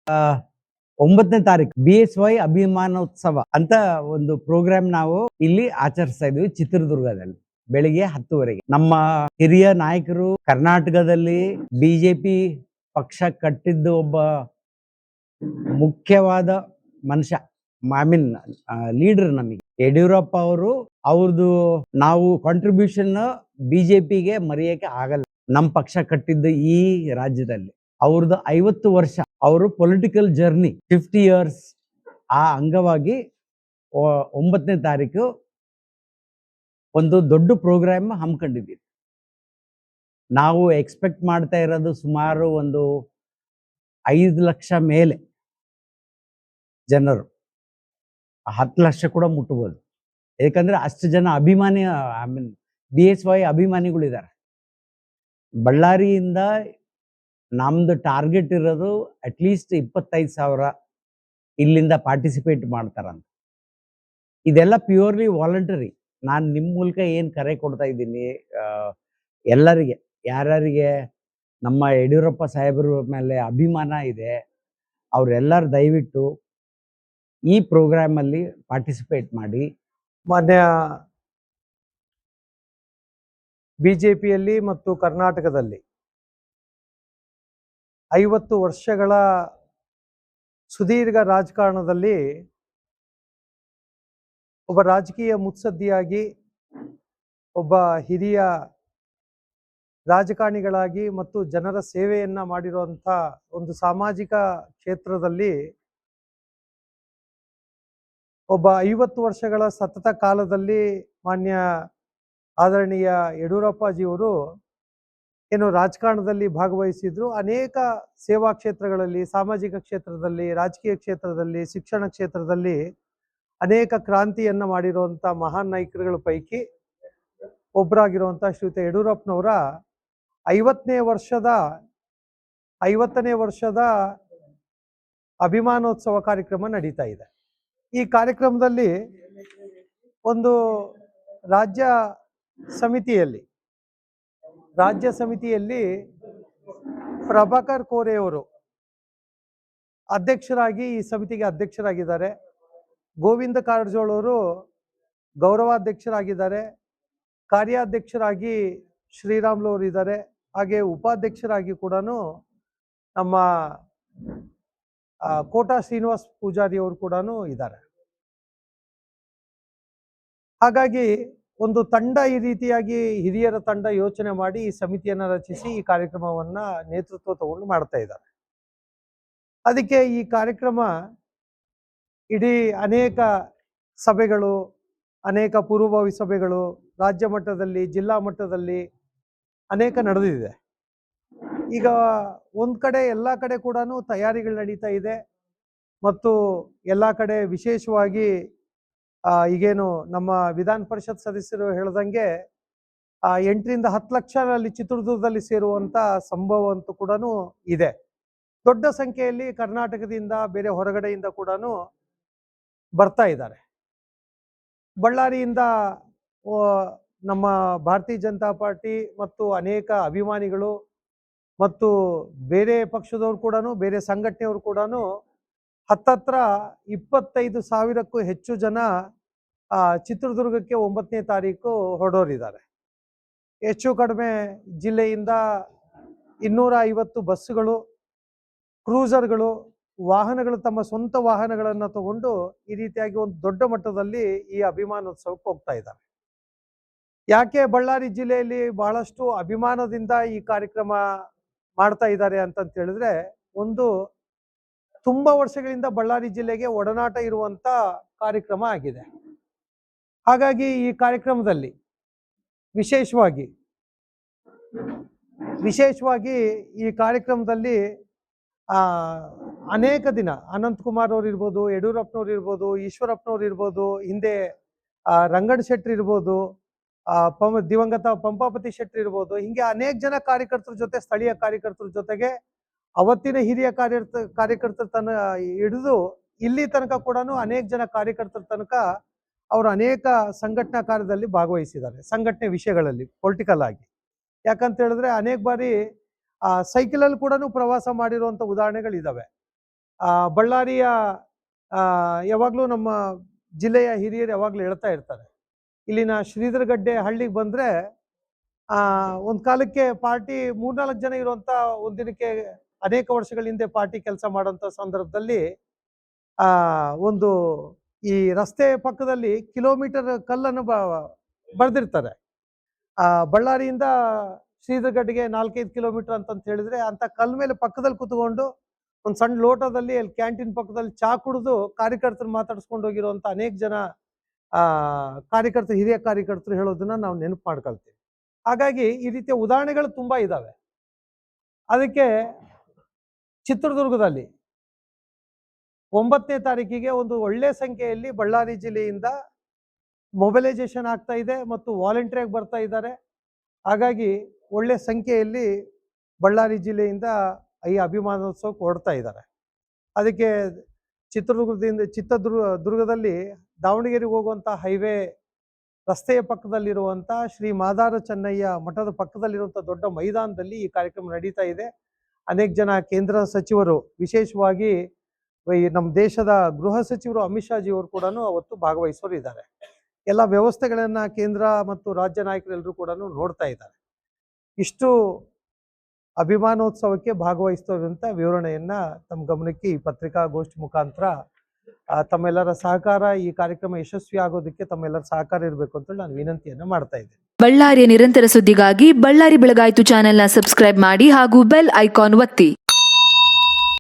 ಆ, 9ನೇ ತಾರೀಕು BSY ಅಭಿಮಾನೋತ್ಸವ ಅಂತ ಒಂದು ಪ್ರೋಗ್ರಾಮ್ ನಾವು ಇಲ್ಲಿ ಆಚರಿಸ್ತಾ ಇದ್ವಿ ಚಿತ್ರದುರ್ಗದಲ್ಲಿ ಬೆಳಿಗ್ಗೆ 10 ಗಂಟೆಗೆ. ನಮ್ಮ ಹಿರಿಯ ನಾಯಕರು ಕರ್ನಾಟಕದಲ್ಲಿ ಬಿಜೆಪಿ ಪಕ್ಷ ಕಟ್ಟಿದ್ದು ಒಬ್ಬ ಮುಖ್ಯವಾದ ಮನುಷ್ಯ, ಮೀನ್ ಲೀಡರ್ ನಮಗೆ ಯಡಿಯೂರಪ್ಪ ಅವರು. ಅವ್ರದ್ದು ನಾವು ಕಾಂಟ್ರಿಬ್ಯೂಷನ್ ಬಿಜೆಪಿಗೆ ಮರೆಯಕ್ಕೆ ಆಗಲ್ಲ. ನಮ್ಮ ಪಕ್ಷ ಕಟ್ಟಿದ್ದು ಈ ರಾಜ್ಯದಲ್ಲಿ ಅವ್ರದ್ದು 50 ವರ್ಷ, ಅವರು ಪೊಲಿಟಿಕಲ್ ಜರ್ನಿ 50 ಇಯರ್ಸ್. ಆ ಅಂಗವಾಗಿ 9ನೇ ತಾರೀಕು ಒಂದು ದೊಡ್ಡ ಪ್ರೋಗ್ರಾಮ್ ಹಮ್ಮಿಕೊಂಡಿದ್ದೀವಿ. ನಾವು ಎಕ್ಸ್ಪೆಕ್ಟ್ ಮಾಡ್ತಾ ಇರೋದು ಸುಮಾರು ಒಂದು 5 ಲಕ್ಷ ಮೇಲೆ ಜನರು, 10 ಲಕ್ಷ ಕೂಡ ಮುಟ್ಟಬಹುದು. ಯಾಕಂದ್ರೆ ಅಷ್ಟು ಜನ ಅಭಿಮಾನಿ, BSY ಅಭಿಮಾನಿಗಳಿದ್ದಾರೆ. ಬಳ್ಳಾರಿಯಿಂದ ನಮ್ದು ಟಾರ್ಗೆಟ್ ಇರೋದು ಅಟ್ಲೀಸ್ಟ್ 25,000 ಇಲ್ಲಿಂದ ಪಾರ್ಟಿಸಿಪೇಟ್ ಮಾಡ್ತಾರಂತ. ಇದೆಲ್ಲ ಪ್ಯೂರ್ಲಿ ವಾಲಂಟರಿ. ನಾನು ನಿಮ್ಮ ಮೂಲಕ ಏನು ಕರೆ ಕೊಡ್ತಾ ಇದ್ದೀನಿ ಎಲ್ಲರಿಗೆ, ಯಾರ್ಯಾರಿಗೆ ನಮ್ಮ ಯಡಿಯೂರಪ್ಪ ಸಾಹೇಬರ ಮೇಲೆ ಅಭಿಮಾನ ಇದೆ ಅವರೆಲ್ಲರೂ ದಯವಿಟ್ಟು ಈ ಪ್ರೋಗ್ರಾಮಲ್ಲಿ ಪಾರ್ಟಿಸಿಪೇಟ್ ಮಾಡಿ. ಮಾನ್ಯ ಬಿಜೆಪಿಯಲ್ಲಿ ಮತ್ತು ಕರ್ನಾಟಕದಲ್ಲಿ 50 ವರ್ಷಗಳ ಸುದೀರ್ಘ ರಾಜಕಾರಣದಲ್ಲಿ ಒಬ್ಬ ರಾಜಕೀಯ ಮುತ್ಸದ್ದಿಯಾಗಿ, ಒಬ್ಬ ಹಿರಿಯ ರಾಜಕಾರಣಿಗಳಾಗಿ ಮತ್ತು ಜನರ ಸೇವೆಯನ್ನ ಮಾಡಿರುವಂಥ ಒಂದು ಸಾಮಾಜಿಕ ಕ್ಷೇತ್ರದಲ್ಲಿ ಒಬ್ಬ 50 ವರ್ಷಗಳ ಸತತ ಕಾಲದಲ್ಲಿ ಮಾನ್ಯ ಆದರಣೀಯ ಯಡಿಯೂರಪ್ಪಾಜಿಯವರು ಏನು ರಾಜಕಾರಣದಲ್ಲಿ ಭಾಗವಹಿಸಿದ್ರು. ಅನೇಕ ಸೇವಾ ಕ್ಷೇತ್ರಗಳಲ್ಲಿ, ಸಾಮಾಜಿಕ ಕ್ಷೇತ್ರದಲ್ಲಿ, ರಾಜಕೀಯ ಕ್ಷೇತ್ರದಲ್ಲಿ, ಶಿಕ್ಷಣ ಕ್ಷೇತ್ರದಲ್ಲಿ ಅನೇಕ ಕ್ರಾಂತಿಯನ್ನ ಮಾಡಿರುವಂಥ ಮಹಾನ್ ನಾಯಕರುಗಳ ಪೈಕಿ ಒಬ್ಬರಾಗಿರುವಂಥ ಶ್ರೀಯುತ ಯಡಿಯೂರಪ್ಪನವರ 50ನೇ ವರ್ಷದ ಅಭಿಮಾನೋತ್ಸವ ಕಾರ್ಯಕ್ರಮ ನಡೀತಾ ಇದೆ. ಈ ಕಾರ್ಯಕ್ರಮದಲ್ಲಿ ಒಂದು ರಾಜ್ಯ ಸಮಿತಿಯಲ್ಲಿ ಪ್ರಭಾಕರ್ ಕೋರೆ ಅವರು ಅಧ್ಯಕ್ಷರಾಗಿ, ಈ ಸಮಿತಿಗೆ ಅಧ್ಯಕ್ಷರಾಗಿದ್ದಾರೆ. ಗೋವಿಂದ ಕಾರಜೋಳ ಅವರು ಗೌರವಾಧ್ಯಕ್ಷರಾಗಿದ್ದಾರೆ. ಕಾರ್ಯಾಧ್ಯಕ್ಷರಾಗಿ ಶ್ರೀರಾಮ್ಲು ಅವರು ಇದ್ದಾರೆ. ಹಾಗೆ ಉಪಾಧ್ಯಕ್ಷರಾಗಿ ಕೂಡ ನಮ್ಮ ಕೋಟಾ ಶ್ರೀನಿವಾಸ್ ಪೂಜಾರಿ ಅವರು ಕೂಡ ಇದ್ದಾರೆ. ಹಾಗಾಗಿ ಒಂದು ತಂಡ, ಈ ರೀತಿಯಾಗಿ ಹಿರಿಯರ ತಂಡ ಯೋಚನೆ ಮಾಡಿ ಈ ಸಮಿತಿಯನ್ನ ರಚಿಸಿ ಈ ಕಾರ್ಯಕ್ರಮವನ್ನ ನೇತೃತ್ವ ತಗೊಂಡು ಮಾಡ್ತಾ ಇದ್ದಾರೆ. ಅದಕ್ಕೆ ಈ ಕಾರ್ಯಕ್ರಮ ಇಡೀ ಅನೇಕ ಸಭೆಗಳು, ಅನೇಕ ಪೂರ್ವಭಾವಿ ಸಭೆಗಳು ರಾಜ್ಯ ಮಟ್ಟದಲ್ಲಿ, ಜಿಲ್ಲಾ ಮಟ್ಟದಲ್ಲಿ ಅನೇಕ ನಡೆದಿದೆ. ಈಗ ಒಂದ್ ಕಡೆ, ಎಲ್ಲ ಕಡೆ ಕೂಡ ತಯಾರಿಗಳು ನಡೀತಾ ಇದೆ. ಮತ್ತು ಎಲ್ಲ ಕಡೆ ವಿಶೇಷವಾಗಿ ಈಗೇನು ನಮ್ಮ ವಿಧಾನ ಪರಿಷತ್ ಸದಸ್ಯರು ಹೇಳ್ದಂಗೆ 8ರಿಂದ 10 ಲಕ್ಷ ಅಲ್ಲಿ ಚಿತ್ರದುರ್ಗದಲ್ಲಿ ಸೇರುವಂತ ಸಂಭವ ಅಂತೂ ಕೂಡ ಇದೆ. ದೊಡ್ಡ ಸಂಖ್ಯೆಯಲ್ಲಿ ಕರ್ನಾಟಕದಿಂದ, ಬೇರೆ ಹೊರಗಡೆಯಿಂದ ಕೂಡ ಬರ್ತಾ ಇದ್ದಾರೆ. ಬಳ್ಳಾರಿಯಿಂದ ನಮ್ಮ ಭಾರತೀಯ ಜನತಾ ಪಾರ್ಟಿ ಮತ್ತು ಅನೇಕ ಅಭಿಮಾನಿಗಳು ಮತ್ತು ಬೇರೆ ಪಕ್ಷದವರು ಕೂಡ, ಬೇರೆ ಸಂಘಟನೆಯವರು ಕೂಡ ಹತ್ತತ್ರ 25,000ಕ್ಕೂ ಹೆಚ್ಚು ಜನ ಚಿತ್ರದುರ್ಗಕ್ಕೆ 9ನೇ ತಾರೀಕು ಹೊರಡೋರಿದ್ದಾರೆ. ಹೆಚ್ಚು ಕಡಿಮೆ ಜಿಲ್ಲೆಯಿಂದ 250 ಬಸ್ಸುಗಳು, ಕ್ರೂಸರ್ಗಳು, ವಾಹನಗಳು, ತಮ್ಮ ಸ್ವಂತ ವಾಹನಗಳನ್ನು ತಗೊಂಡು ಈ ರೀತಿಯಾಗಿ ಒಂದು ದೊಡ್ಡ ಮಟ್ಟದಲ್ಲಿ ಈ ಅಭಿಮಾನೋತ್ಸವಕ್ಕೆ ಹೋಗ್ತಾ ಇದ್ದಾರೆ. ಯಾಕೆ ಬಳ್ಳಾರಿ ಜಿಲ್ಲೆಯಲ್ಲಿ ಬಹಳಷ್ಟು ಅಭಿಮಾನದಿಂದ ಈ ಕಾರ್ಯಕ್ರಮ ಮಾಡ್ತಾ ಇದ್ದಾರೆ ಅಂತ ಹೇಳಿದ್ರೆ, ಒಂದು ತುಂಬಾ ವರ್ಷಗಳಿಂದ ಬಳ್ಳಾರಿ ಜಿಲ್ಲೆಗೆ ಒಡನಾಟ ಇರುವಂತ ಕಾರ್ಯಕ್ರಮ ಆಗಿದೆ. ಹಾಗಾಗಿ ಈ ಕಾರ್ಯಕ್ರಮದಲ್ಲಿ ವಿಶೇಷವಾಗಿ ಈ ಕಾರ್ಯಕ್ರಮದಲ್ಲಿ ಅನೇಕ ದಿನ ಅನಂತಕುಮಾರ್ ಅವ್ರು ಇರ್ಬೋದು, ಯಡಿಯೂರಪ್ಪನವ್ರು ಇರ್ಬೋದು, ಈಶ್ವರಪ್ಪನವ್ರು ಇರ್ಬೋದು, ಹಿಂದೆ ರಂಗಡ್ ಶೆಟ್ಟಿ ಇರ್ಬೋದು, ದಿವಂಗತ ಪಂಪಾಪತಿ ಶೆಟ್ಟಿ ಇರ್ಬೋದು, ಹಿಂಗೆ ಅನೇಕ ಜನ ಕಾರ್ಯಕರ್ತರ ಜೊತೆ, ಸ್ಥಳೀಯ ಕಾರ್ಯಕರ್ತರ ಜೊತೆಗೆ ಅವತ್ತಿನ ಹಿರಿಯ ಕಾರ್ಯಕರ್ತರ ತನ ಹಿಡಿದು ಇಲ್ಲಿ ತನಕ ಕೂಡ ಅನೇಕ ಜನ ಕಾರ್ಯಕರ್ತರ ತನಕ ಅವರು ಅನೇಕ ಸಂಘಟನಾ ಕಾರ್ಯದಲ್ಲಿ ಭಾಗವಹಿಸಿದ್ದಾರೆ. ಸಂಘಟನೆ ವಿಷಯಗಳಲ್ಲಿ ಪೊಲಿಟಿಕಲ್ ಆಗಿ, ಯಾಕಂತ ಹೇಳಿದ್ರೆ ಅನೇಕ ಬಾರಿ ಸೈಕಲಲ್ಲಿ ಕೂಡ ಪ್ರವಾಸ ಮಾಡಿರುವಂತ ಉದಾಹರಣೆಗಳಿದಾವೆ. ಬಳ್ಳಾರಿಯ ಯಾವಾಗಲೂ ನಮ್ಮ ಜಿಲ್ಲೆಯ ಹಿರಿಯರು ಯಾವಾಗಲೂ ಹೇಳ್ತಾ ಇರ್ತಾರೆ, ಇಲ್ಲಿನ ಶ್ರೀಧರಗಡ್ಡೆ ಹಳ್ಳಿಗೆ ಬಂದರೆ ಒಂದು ಕಾಲಕ್ಕೆ ಪಾರ್ಟಿ 3-4 ಜನ ಇರುವಂಥ ಒಂದಿನಕ್ಕೆ ಅನೇಕ ವರ್ಷಗಳ ಹಿಂದೆ ಪಾರ್ಟಿ ಕೆಲಸ ಮಾಡೋಂಥ ಸಂದರ್ಭದಲ್ಲಿ ಒಂದು ಈ ರಸ್ತೆ ಪಕ್ಕದಲ್ಲಿ ಕಿಲೋಮೀಟರ್ ಕಲ್ಲನ್ನು ಬರೆದಿರ್ತಾರೆ. ಬಳ್ಳಾರಿಯಿಂದ ಶ್ರೀಧರಗಡ್ಡೆಗೆ 4-5 ಕಿಲೋಮೀಟರ್ ಅಂತಂತ ಹೇಳಿದ್ರೆ ಅಂಥ ಕಲ್ ಮೇಲೆ ಪಕ್ಕದಲ್ಲಿ ಕುತ್ಕೊಂಡು ಒಂದು ಸಣ್ಣ ಲೋಟದಲ್ಲಿ ಅಲ್ಲಿ ಕ್ಯಾಂಟೀನ್ ಪಕ್ಕದಲ್ಲಿ ಚಾ ಕುಡಿದು ಕಾರ್ಯಕರ್ತರು ಮಾತಾಡ್ಸ್ಕೊಂಡು ಹೋಗಿರುವಂಥ ಅನೇಕ ಜನ ಕಾರ್ಯಕರ್ತರು, ಹಿರಿಯ ಕಾರ್ಯಕರ್ತರು ಹೇಳೋದನ್ನ ನಾವು ನೆನಪು ಮಾಡ್ಕೊಳ್ತೀವಿ. ಹಾಗಾಗಿ ಈ ರೀತಿಯ ಉದಾಹರಣೆಗಳು ತುಂಬಾ ಇದ್ದಾವೆ. ಅದಕ್ಕೆ ಚಿತ್ರದುರ್ಗದಲ್ಲಿ 9ನೇ ತಾರೀಕಿಗೆ ಒಂದು ಒಳ್ಳೆ ಸಂಖ್ಯೆಯಲ್ಲಿ ಬಳ್ಳಾರಿ ಜಿಲ್ಲೆಯಿಂದ ಮೊಬಿಲೈಸೇಷನ್ ಆಗ್ತಾ ಇದೆ ಮತ್ತು ವಾಲಂಟಿಯರ್ ಬರ್ತಾ ಇದ್ದಾರೆ. ಹಾಗಾಗಿ ಒಳ್ಳೆ ಸಂಖ್ಯೆಯಲ್ಲಿ ಬಳ್ಳಾರಿ ಜಿಲ್ಲೆಯಿಂದ ಈ ಅಭಿಮಾನೋತ್ಸವಕ್ಕೆ ಹೊರಡ್ತಾ ಇದ್ದಾರೆ. ಅದಕ್ಕೆ ಚಿತ್ರದುರ್ಗದಲ್ಲಿ ದಾವಣಗೆರೆಗೆ ಹೋಗುವಂಥ ಹೈವೇ ರಸ್ತೆಯ ಪಕ್ಕದಲ್ಲಿರುವಂಥ ಶ್ರೀ ಮಾದಾರ ಚೆನ್ನಯ್ಯ ಮಠದ ಪಕ್ಕದಲ್ಲಿರುವಂಥ ದೊಡ್ಡ ಮೈದಾನದಲ್ಲಿ ಈ ಕಾರ್ಯಕ್ರಮ ನಡೀತಾ ಇದೆ. ಅನೇಕ ಜನ ಕೇಂದ್ರ ಸಚಿವರು, ವಿಶೇಷವಾಗಿ ನಮ್ಮ ದೇಶದ ಗೃಹ ಸಚಿವರು ಅಮಿತ್ ಶಾ ಜಿಯವರು ಕೂಡ ಅವತ್ತು ಭಾಗವಹಿಸೋರು ಇದ್ದಾರೆ. ಎಲ್ಲ ವ್ಯವಸ್ಥೆಗಳನ್ನ ಕೇಂದ್ರ ಮತ್ತು ರಾಜ್ಯ ನಾಯಕರೆಲ್ಲರೂ ಕೂಡ ನೋಡ್ತಾ ಇದ್ದಾರೆ. ಇಷ್ಟು ಅಭಿಮಾನೋತ್ಸವಕ್ಕೆ ಭಾಗವಹಿಸ್ತಕ್ಕಂಥ ವಿವರಣೆಯನ್ನ ತಮ್ಮ ಗಮನಕ್ಕೆ ಈ ಪತ್ರಿಕಾಗೋಷ್ಠಿ ಮುಖಾಂತರ ತಮ್ಮೆಲ್ಲರ ಸಹಕಾರ, ಈ ಕಾರ್ಯಕ್ರಮ ಯಶಸ್ವಿ ಆಗೋದಕ್ಕೆ ತಮ್ಮೆಲ್ಲರ ಸಹಕಾರ ಇರಬೇಕು ಅಂತ ನಾನು ವಿನಂತಿಯನ್ನ ಮಾಡ್ತಾ ಇದ್ದೇನೆ. ಬಳ್ಳಾರಿಯ ನಿರಂತರ ಸುದ್ದಿಗಾಗಿ ಬಳ್ಳಾರಿ ಬೆಳಗಾಯಿತು ಚಾನೆಲ್ನ ಸಬ್ಸ್ಕ್ರೈಬ್ ಮಾಡಿ ಹಾಗೂ ಬೆಲ್ ಐಕಾನ್ ಒತ್ತಿ.